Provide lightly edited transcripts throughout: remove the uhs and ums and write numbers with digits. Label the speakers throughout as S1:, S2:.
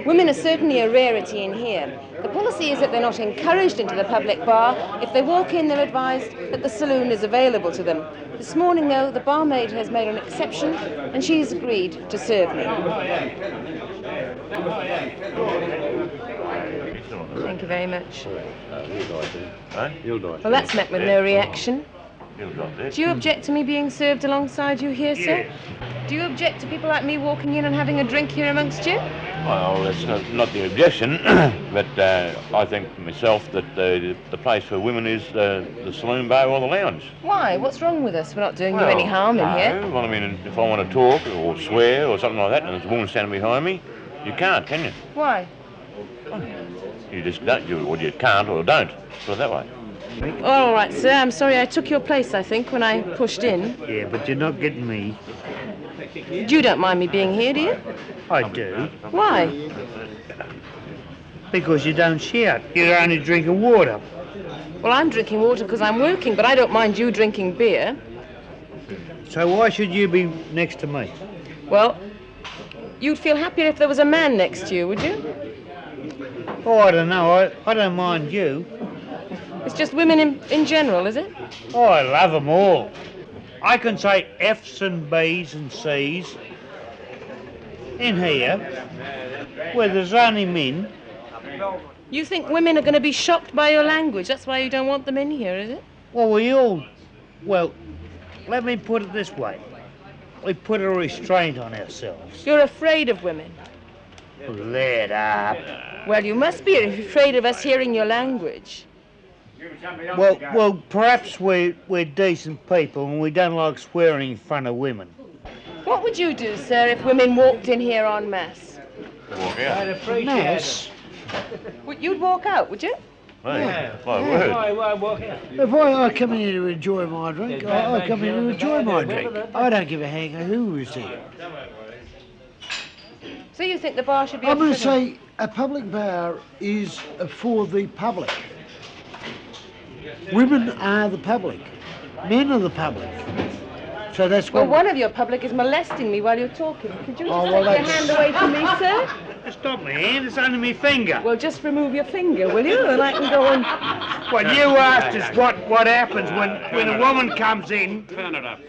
S1: Women are certainly a rarity in here. The policy is that they're not encouraged into the public bar. If they walk in, they're advised that the saloon is available to them. This morning, though, the barmaid has made an exception, and she's agreed to serve me. Thank you very much. Well, that's met with no reaction. Do you object to me being served alongside you here, sir? Do you object to people like me walking in and having a drink here amongst you?
S2: Well, that's not the objection, but I think myself that the place for women is the saloon bar or the lounge.
S1: Why? What's wrong with us? We're not doing you any harm in here.
S2: Well, I mean, if I want to talk or swear or something like that and there's a woman standing behind me, you can't, can you?
S1: Why?
S2: You just don't, you can't or don't, put it that way.
S1: All right, sir, I'm sorry I took your place, I think, when I pushed in.
S3: Yeah, but you're not getting me.
S1: You don't mind me being here, do you?
S3: I do.
S1: Why?
S3: Because you don't shout. You're only drinking water.
S1: Well, I'm drinking water because I'm working, but I don't mind you drinking beer.
S3: So why should you be next to me?
S1: Well, you'd feel happier if there was a man next to you, would you?
S3: Oh, I don't know. I don't mind you.
S1: It's just women in general, is it?
S3: Oh, I love them all. I can say F's and B's and C's in here where there's only men.
S1: You think women are going to be shocked by your language? That's why you don't want them in here, is it?
S3: Well, let me put it this way. We put a restraint on ourselves.
S1: You're afraid of women.
S3: Let up.
S1: Well, you must be afraid of us hearing your language.
S3: Well, perhaps we're decent people and we don't like swearing in front of women.
S1: What would you do, sir, if women walked in here en masse?
S2: Walk out.
S3: Mass?
S1: You'd walk out, would you?
S2: Hey, my word.
S3: I walk out. If I come in here to enjoy my drink, I come in to enjoy my drink. I don't give a hang who is here.
S1: So you think the bar should be
S4: I'm
S1: open
S4: going
S1: for
S4: to
S1: them?
S4: say a public bar is for the public. Women are the public. Men are the public. So that's
S1: Well,
S4: what...
S1: one of your public is molesting me while you're talking. Could you just
S4: Oh, well,
S1: take your
S4: that's-
S1: hand away from me, sir?
S3: It's not my hand, it's only my finger.
S1: Well, just remove your finger, will you? And I can go on.
S3: Well, you asked us what happens when a woman comes in.
S2: Turn it up.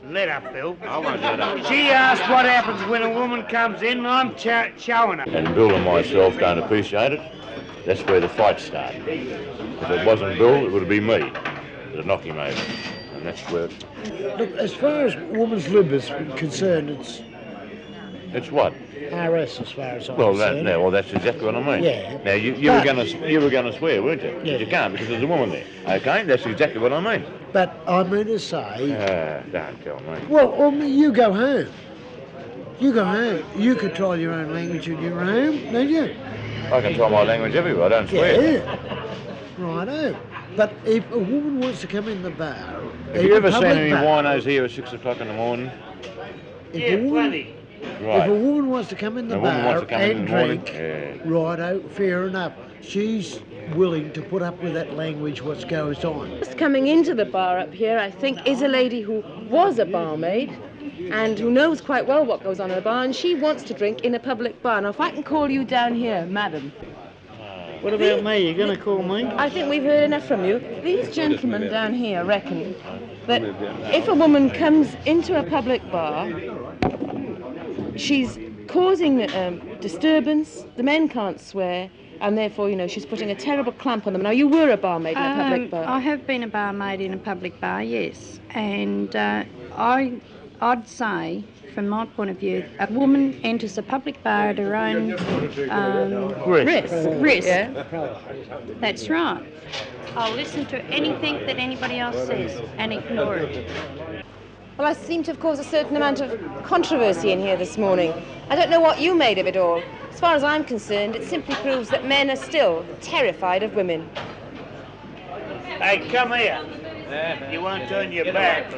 S3: Let up, Bill.
S2: I won't let up.
S3: She asked what happens when a woman comes in, and I'm showing her.
S2: And Bill and myself don't appreciate it. That's where the fight started. If it wasn't Bill, it would be me that'd knock him over. And that's where...
S4: Look, as far as women's lib is concerned,
S2: It's what?
S4: RS as far as I'm
S2: Well,
S4: concerned.
S2: that's exactly what I mean.
S4: Yeah.
S2: Now, you were going to swear, weren't you?
S4: Yeah.
S2: But you can't because there's a woman there. Okay, that's exactly what I mean.
S4: But I mean to say...
S2: Don't tell me.
S4: Well, you go home. You go home. You control your own language in your home, don't you?
S2: I can try my language everywhere. I don't swear.
S4: Yeah. Righto. But if a woman wants to come in the bar...
S2: Have you ever seen any winos here at 6 o'clock in the morning?
S3: Yeah, plenty.
S2: Right.
S4: If a woman wants to come in the
S2: A woman
S4: bar
S2: wants to come in
S4: and
S2: the morning,
S4: drink, righto, fair enough. She's willing to put up with that language, what goes on.
S1: Just coming into the bar up here, I think, is a lady who was a barmaid and who knows quite well what goes on in a bar, and she wants to drink in a public bar. Now, if I can call you down here, madam.
S3: What about me? You going to call me?
S1: I think we've heard enough from you. These gentlemen down here reckon that if a woman comes into a public bar, she's causing disturbance, the men can't swear, and therefore, she's putting a terrible clamp on them. Now, you were a barmaid in a public bar.
S5: I have been a barmaid in a public bar, yes. And I'd say, from my point of view, a woman enters a public bar at her own risk.
S1: Yeah.
S5: That's right. I'll listen to anything that anybody else says and ignore it.
S1: Well, I seem to have caused a certain amount of controversy in here this morning. I don't know what you made of it all. As far as I'm concerned, it simply proves that men are still terrified of women.
S3: Hey, come here. You won't turn your back.